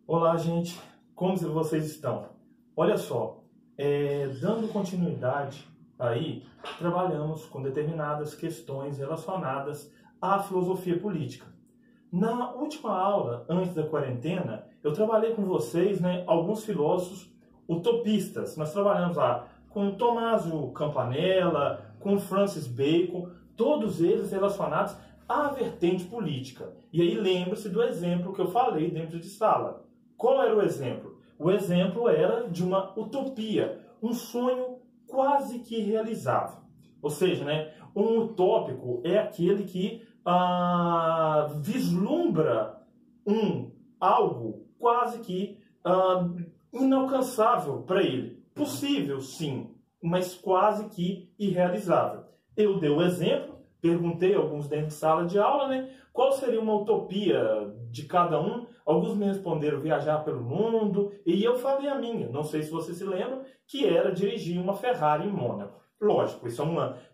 Olá, gente, como vocês estão? Olha só, dando continuidade aí, trabalhamos com determinadas questões relacionadas à filosofia política. Na última aula, antes da quarentena, eu trabalhei com vocês, alguns filósofos utopistas. Nós trabalhamos lá com Tommaso Campanella, com Francis Bacon, todos eles relacionados à vertente política. E aí lembre-se do exemplo que eu falei dentro de sala. Qual era o exemplo? O exemplo era de uma utopia, um sonho quase que realizável. Ou seja, um utópico é aquele que vislumbra algo quase que inalcançável para ele. Possível, sim, mas quase que irrealizável. Eu dei o exemplo, perguntei a alguns dentro de sala de aula, qual seria uma utopia de cada um. Alguns me responderam viajar pelo mundo, e eu falei a minha, não sei se você se lembra, que era dirigir uma Ferrari em Mônaco. Lógico, isso é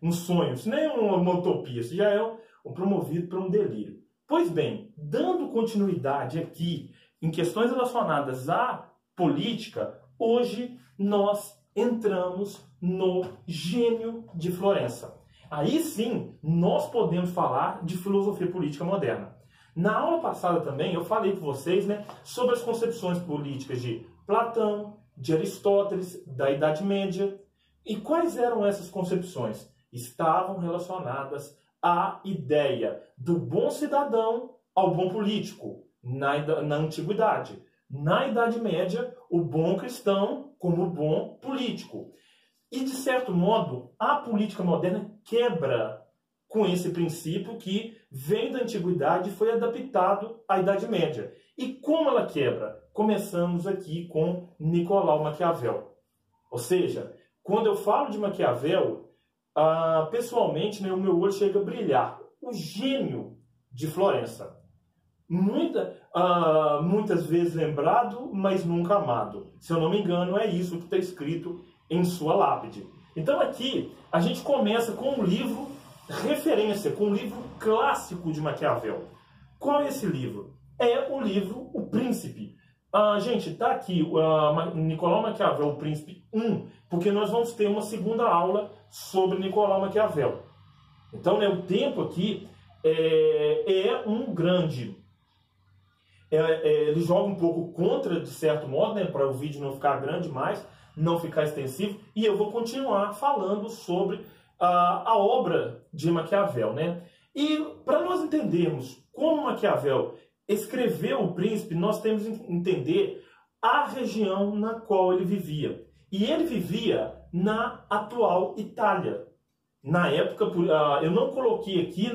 um sonho, isso não é uma utopia, isso já é promovido para um delírio. Pois bem, dando continuidade aqui em questões relacionadas à política, hoje nós entramos no Gênio de Florença. Aí sim, nós podemos falar de filosofia política moderna. Na aula passada também eu falei com vocês sobre as concepções políticas de Platão, de Aristóteles, da Idade Média. E quais eram essas concepções? Estavam relacionadas à ideia do bom cidadão ao bom político, na Antiguidade. Na Idade Média, o bom cristão como o bom político. E, de certo modo, a política moderna quebra com esse princípio que vem da Antiguidade e foi adaptado à Idade Média. E como ela quebra? Começamos aqui com Nicolau Maquiavel. Ou seja, quando eu falo de Maquiavel, pessoalmente, o meu olho chega a brilhar. O gênio de Florença. Muitas vezes lembrado, mas nunca amado. Se eu não me engano, é isso que está escrito em sua lápide. Então aqui a gente começa com um livro referência, com um livro clássico de Maquiavel. Qual é esse livro? É o livro O Príncipe. Gente, está aqui Nicolau Maquiavel, O Príncipe 1, porque nós vamos ter uma segunda aula sobre Nicolau Maquiavel. Então, o tempo aqui é um grande... ele joga um pouco contra, de certo modo, para o vídeo não ficar grande demais, não ficar extensivo, e eu vou continuar falando sobre a obra de Maquiavel. E para nós entendermos como Maquiavel escreveu O Príncipe, nós temos que entender a região na qual ele vivia. E ele vivia na atual Itália. Na época, eu não coloquei aqui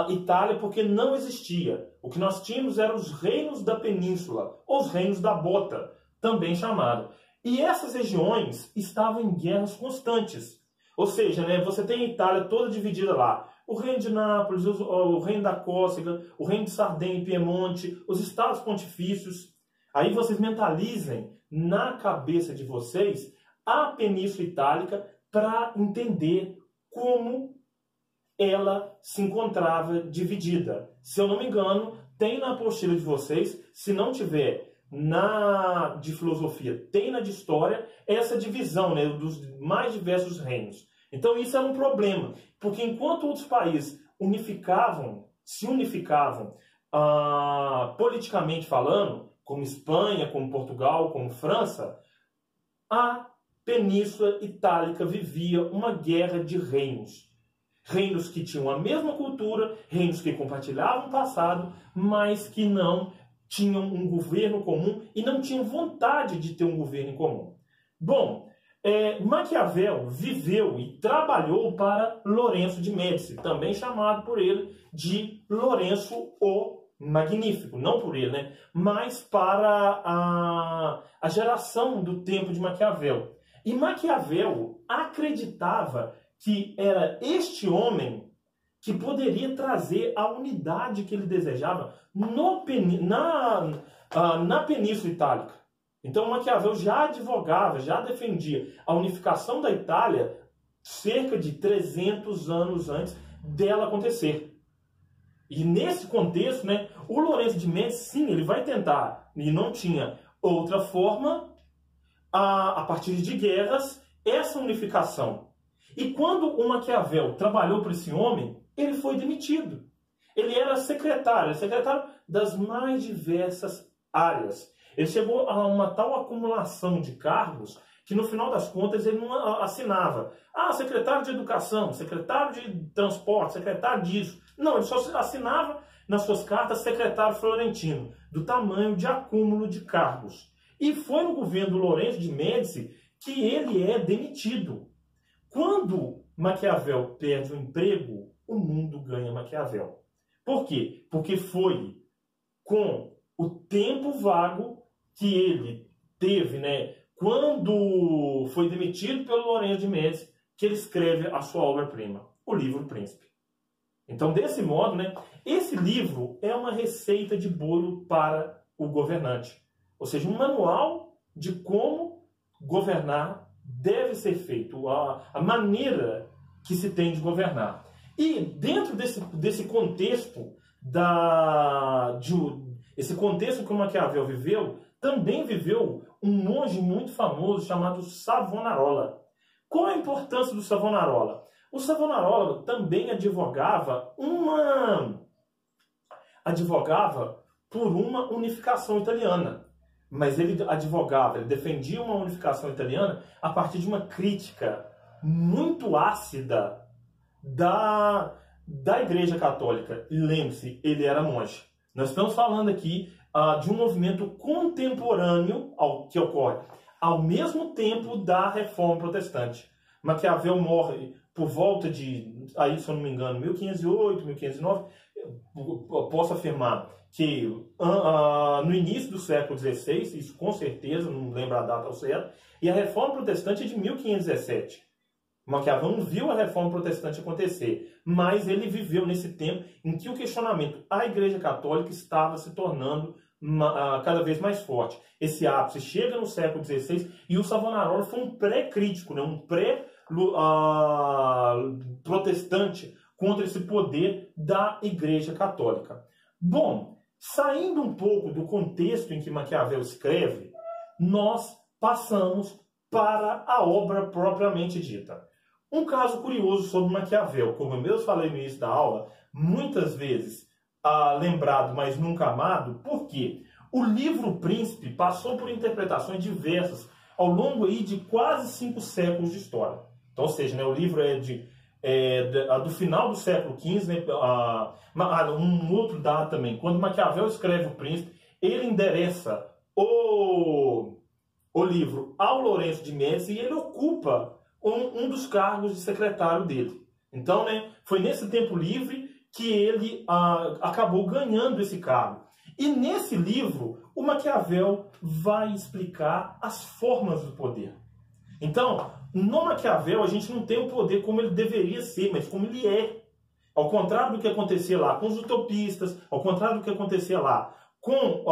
Itália porque não existia. O que nós tínhamos eram os reinos da península, os reinos da bota, também chamado. E essas regiões estavam em guerras constantes. Ou seja, você tem a Itália toda dividida lá. O reino de Nápoles, o reino da Córcega, o reino de Sardenha e Piemonte, os estados pontifícios. Aí vocês mentalizem na cabeça de vocês a Península Itálica para entender como ela se encontrava dividida. Se eu não me engano, tem na apostila de vocês, se não tiver na de filosofia, tem na de história, essa divisão dos mais diversos reinos. Então isso era um problema, porque enquanto outros países se unificavam politicamente falando, como Espanha, como Portugal, como França, a Península Itálica vivia uma guerra de reinos. Reinos que tinham a mesma cultura, reinos que compartilhavam o passado, mas que não tinham um governo comum e não tinham vontade de ter um governo em comum. Bom, Maquiavel viveu e trabalhou para Lourenço de Médici, também chamado por ele de Lourenço o Magnífico. Não por ele, mas para a geração do tempo de Maquiavel. E Maquiavel acreditava que era este homem que poderia trazer a unidade que ele desejava na Península Itálica. Então Maquiavel já advogava, já defendia a unificação da Itália cerca de 300 anos antes dela acontecer. E nesse contexto, o Lourenço de Médici, sim, ele vai tentar, e não tinha outra forma, a partir de guerras, essa unificação. E quando o Maquiavel trabalhou para esse homem, ele foi demitido. Ele era secretário das mais diversas áreas. Ele chegou a uma tal acumulação de cargos que no final das contas ele não assinava. Secretário de Educação, secretário de Transporte, secretário disso. Não, ele só assinava nas suas cartas secretário florentino, do tamanho de acúmulo de cargos. E foi no governo do Lourenço de Médici que ele é demitido. Quando Maquiavel perde o emprego, o mundo ganha Maquiavel. Por quê? Porque foi com o tempo vago que ele teve, né, quando foi demitido pelo Lourenço de Médici, que ele escreve a sua obra-prima, o livro Príncipe. Então, desse modo, né, esse livro é uma receita de bolo para o governante. Ou seja, um manual de como governar deve ser feito, a maneira que se tem de governar. E dentro desse contexto, esse contexto que o Maquiavel viveu, também viveu um monge muito famoso chamado Savonarola. Qual a importância do Savonarola? O Savonarola também advogava por uma unificação italiana. Mas ele defendia uma unificação italiana a partir de uma crítica muito ácida da Igreja Católica. E lembre-se, ele era monge. Nós estamos falando aqui de um movimento contemporâneo que ocorre ao mesmo tempo da Reforma Protestante. Maquiavel morre por volta de, aí, se eu não me engano, 1508, 1509. Eu posso afirmar que no início do século XVI, isso com certeza, não lembro a data ao certo, e a Reforma Protestante é de 1517. Maquiavel não viu a Reforma Protestante acontecer, mas ele viveu nesse tempo em que o questionamento à Igreja Católica estava se tornando cada vez mais forte. Esse ápice chega no século XVI e o Savonarola foi um pré-crítico, né? Um pré-protestante contra esse poder da Igreja Católica. Bom, saindo um pouco do contexto em que Maquiavel escreve, nós passamos para a obra propriamente dita. Um caso curioso sobre Maquiavel, como eu mesmo falei no início da aula, muitas vezes lembrado, mas nunca amado, porque o livro Príncipe passou por interpretações diversas ao longo aí de quase 5 séculos de história. Então, ou seja, né, o livro é do final do século XV, né, um outro dado também, quando Maquiavel escreve o Príncipe, ele endereça o livro ao Lourenço de Médici e ele ocupa um dos cargos de secretário dele. Então, né, foi nesse tempo livre que ele acabou ganhando esse cargo. E nesse livro, o Maquiavel vai explicar as formas do poder. Então, no Maquiavel, a gente não tem o poder como ele deveria ser, mas como ele é. Ao contrário do que acontecia lá com os utopistas, ao contrário do que acontecia lá com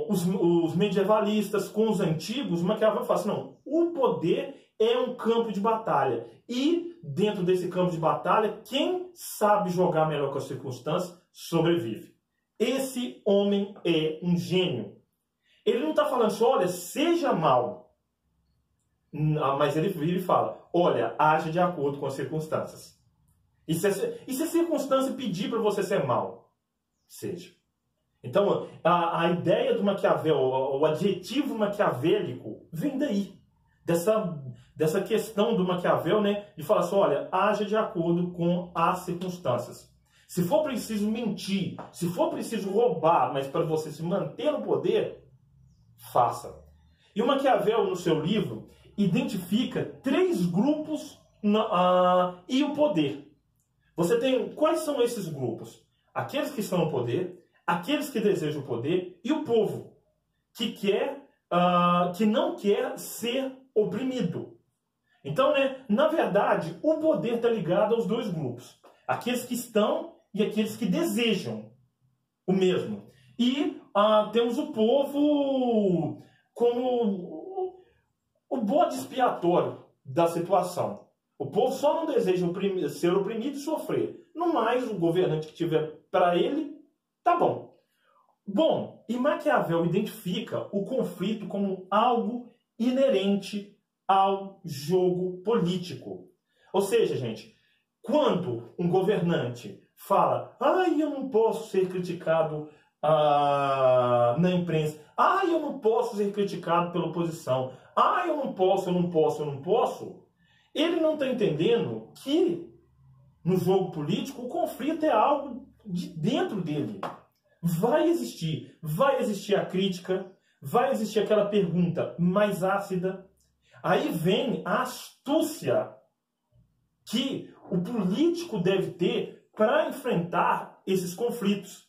os medievalistas, com os antigos, o Maquiavel fala assim, não, o poder é um campo de batalha. E, dentro desse campo de batalha, quem sabe jogar melhor com as circunstâncias, sobrevive. Esse homem é um gênio. Ele não está falando assim, olha, seja mal. Mas ele vira e fala, olha, age de acordo com as circunstâncias. E se a circunstância pedir para você ser mal, seja. Então, a ideia do Maquiavel, o adjetivo maquiavélico, vem daí. Dessa questão do Maquiavel, né, de falar assim, olha, haja de acordo com as circunstâncias. Se for preciso mentir, se for preciso roubar, mas para você se manter no poder, faça. E o Maquiavel, no seu livro, identifica 3 grupos e o poder. Você tem, quais são esses grupos? Aqueles que estão no poder, aqueles que desejam o poder e o povo, que não quer ser oprimido. Então, né, na verdade, o poder está ligado aos 2 grupos. Aqueles que estão e aqueles que desejam o mesmo. E temos o povo como o bode expiatório da situação. O povo só não deseja ser oprimido e sofrer. No mais, o governante que estiver para ele, tá bom. Bom, e Maquiavel identifica o conflito como algo inerente ao jogo político. Ou seja, gente, quando um governante fala, eu não posso ser criticado na imprensa, eu não posso ser criticado pela oposição, eu não posso, ele não está entendendo que no jogo político o conflito é algo de dentro dele. Vai existir a crítica, vai existir aquela pergunta mais ácida. Aí vem a astúcia que o político deve ter para enfrentar esses conflitos.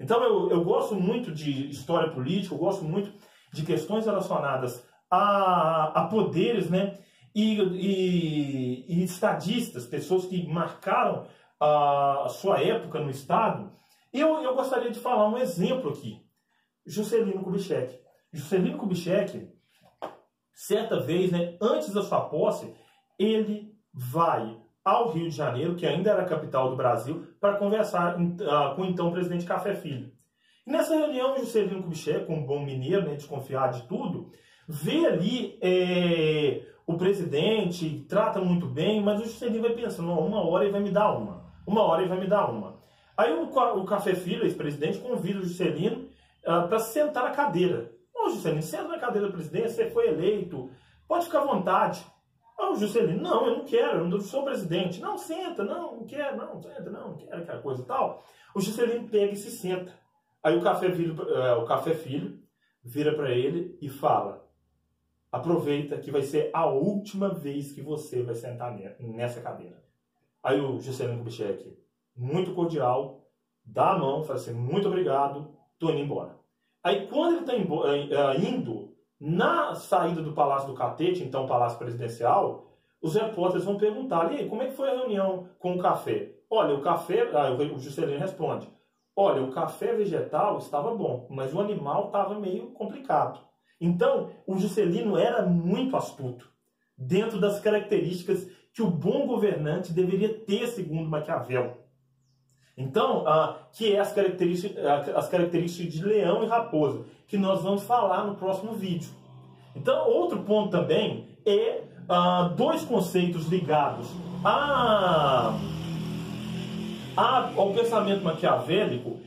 Então eu gosto muito de história política, eu gosto muito de questões relacionadas a poderes, né? E estadistas, pessoas que marcaram a sua época no Estado. Eu gostaria de falar um exemplo aqui. Juscelino Kubitschek. Juscelino Kubitschek, certa vez, né, antes da sua posse, ele vai ao Rio de Janeiro, que ainda era a capital do Brasil, para conversar com o então presidente Café Filho. E nessa reunião, Juscelino Kubitschek, como bom mineiro, né, desconfiado de tudo, vê ali o presidente, trata muito bem, mas o Juscelino vai pensando, uma hora ele vai me dar uma. Aí o Café Filho, ex-presidente, convida o Juscelino para sentar na cadeira. Juscelino, senta na cadeira da presidência, você foi eleito, pode ficar à vontade. O Juscelino, não, eu não quero, eu não sou presidente. Não, senta, não quero, não quero, aquela coisa e tal. O Juscelino pega e se senta. Aí o Café Filho vira para ele e fala, aproveita que vai ser a última vez que você vai sentar nessa cadeira. Aí o Juscelino Kubitschek, muito cordial, dá a mão, fala assim, muito obrigado, tô indo embora. Aí quando ele está indo na saída do Palácio do Catete, então Palácio Presidencial, os repórteres vão perguntar, e aí, como é que foi a reunião com o café? Olha, o Juscelino responde, olha, o café vegetal estava bom, mas o animal estava meio complicado. Então, o Juscelino era muito astuto, dentro das características que o bom governante deveria ter, segundo Maquiavel. Então, que é as características de leão e raposa, que nós vamos falar no próximo vídeo. Então, outro ponto também é dois conceitos ligados ao pensamento maquiavélico,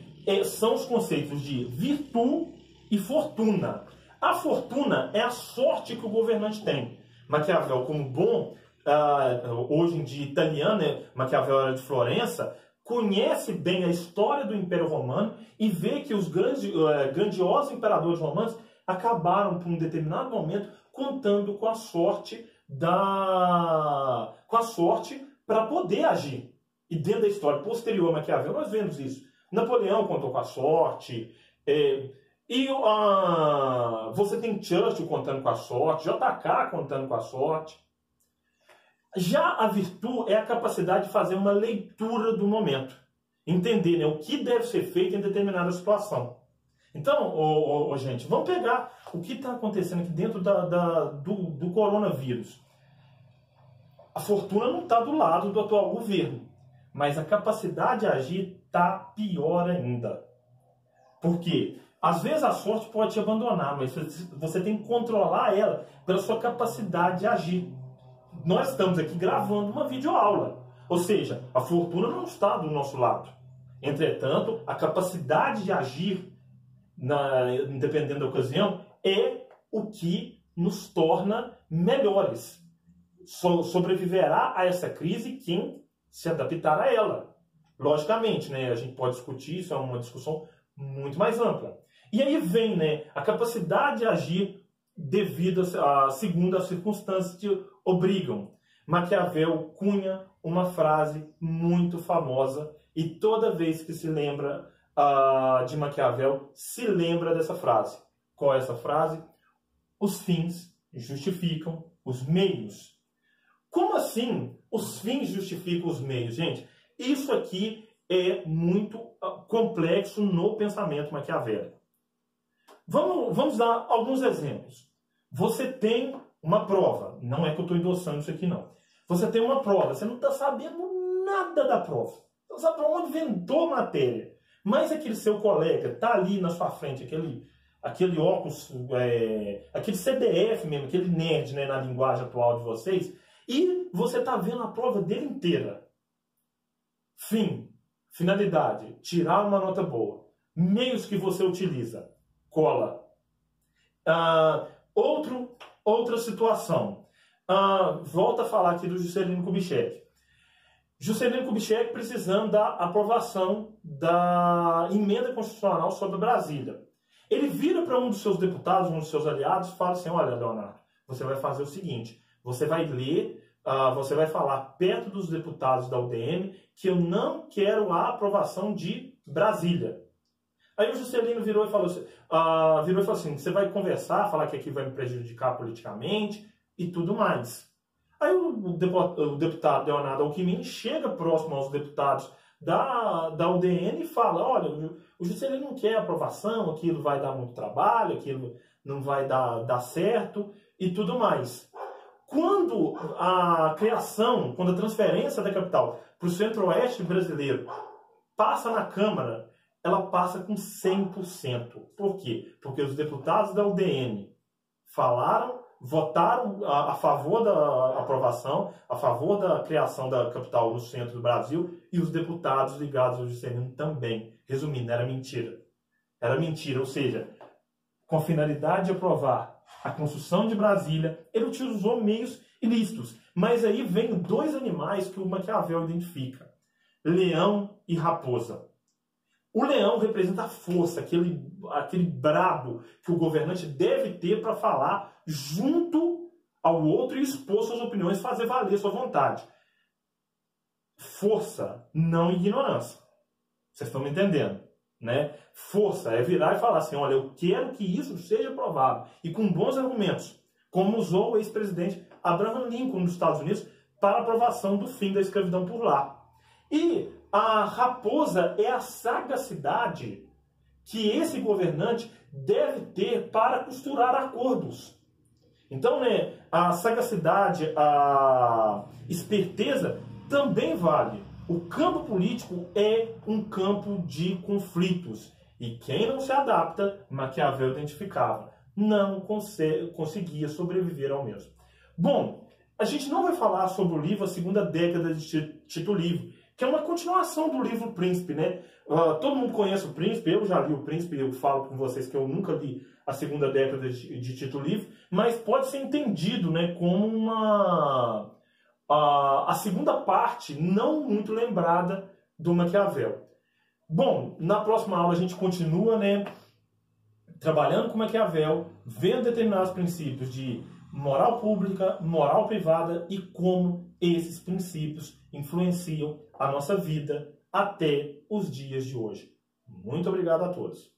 são os conceitos de virtude e fortuna. A fortuna é a sorte que o governante tem. Maquiavel, como bom, hoje em dia italiano, né? Maquiavel era de Florença, conhece bem a história do Império Romano e vê que os grandiosos imperadores romanos acabaram, por um determinado momento, contando com a sorte para poder agir. E dentro da história posterior a Maquiavel, nós vemos isso. Napoleão contou com a sorte, você tem Churchill contando com a sorte, JK contando com a sorte. Já a virtude é a capacidade de fazer uma leitura do momento. Entender, né, o que deve ser feito em determinada situação. Então, gente, vamos pegar o que está acontecendo aqui dentro do coronavírus. A fortuna não está do lado do atual governo, mas a capacidade de agir está pior ainda. Por quê? Às vezes a sorte pode te abandonar, mas você tem que controlar ela pela sua capacidade de agir. Nós estamos aqui gravando uma videoaula, ou seja, a fortuna não está do nosso lado. Entretanto, a capacidade de agir, dependendo da ocasião, é o que nos torna melhores. Sobreviverá a essa crise quem se adaptar a ela. Logicamente, né, a gente pode discutir, isso é uma discussão muito mais ampla. E aí vem, né, a capacidade de agir segundo as circunstâncias que obrigam. Maquiavel cunha uma frase muito famosa e toda vez que se lembra de Maquiavel, se lembra dessa frase. Qual é essa frase? Os fins justificam os meios. Como assim os fins justificam os meios? Gente, isso aqui é muito complexo no pensamento maquiavélico. Vamos dar alguns exemplos. Você tem uma prova. Não é que eu estou endossando isso aqui, não. Você tem uma prova. Você não está sabendo nada da prova. sabe para onde ventou matéria. Mas aquele seu colega tá ali na sua frente, aquele óculos, aquele CDF mesmo, aquele nerd, né, na linguagem atual de vocês, e você tá vendo a prova dele inteira. Fim, finalidade, tirar uma nota boa. Meios que você utiliza, cola. Outra situação. Volta a falar aqui do Juscelino Kubitschek. Juscelino Kubitschek precisando da aprovação da emenda constitucional sobre Brasília. Ele vira para um dos seus deputados, um dos seus aliados, e fala assim, olha, Leonardo, você vai fazer o seguinte, você vai ler, você vai falar perto dos deputados da UDN que eu não quero a aprovação de Brasília. Aí o Juscelino virou e falou assim, você vai conversar, falar que aqui vai me prejudicar politicamente e tudo mais. Aí o deputado Leonardo Alckmin chega próximo aos deputados da UDN e fala, olha, o Juscelino não quer aprovação, aquilo vai dar muito trabalho, aquilo não vai dar certo e tudo mais. Quando a transferência da capital para o centro-oeste brasileiro passa na Câmara, ela passa com 100%. Por quê? Porque os deputados da UDN votaram a favor da aprovação, a favor da criação da capital no centro do Brasil, e os deputados ligados ao Juscelino também. Resumindo, era mentira. Era mentira, ou seja, com a finalidade de aprovar a construção de Brasília, ele utilizou meios ilícitos. Mas aí vem dois animais que o Maquiavel identifica: leão e raposa. O leão representa a força, aquele brabo que o governante deve ter para falar junto ao outro e expor suas opiniões, fazer valer sua vontade. Força, não ignorância. Vocês estão me entendendo, né? Força é virar e falar assim, olha, eu quero que isso seja aprovado. E com bons argumentos, como usou o ex-presidente Abraham Lincoln dos Estados Unidos para a aprovação do fim da escravidão por lá. E a raposa é a sagacidade que esse governante deve ter para costurar acordos. Então, né, a sagacidade, a esperteza também vale. O campo político é um campo de conflitos. E quem não se adapta, Maquiavel identificava, não conseguia sobreviver ao mesmo. Bom, a gente não vai falar sobre o livro A Segunda Década de Tito Livre, que é uma continuação do livro Príncipe, né? Todo mundo conhece o Príncipe, eu já li o Príncipe, eu falo com vocês que eu nunca li A Segunda Década de Tito Livre, mas pode ser entendido, né, como a segunda parte não muito lembrada do Maquiavel. Bom, na próxima aula a gente continua, né, trabalhando com Maquiavel, vendo determinados princípios de moral pública, moral privada e como esses princípios influenciam a nossa vida até os dias de hoje. Muito obrigado a todos.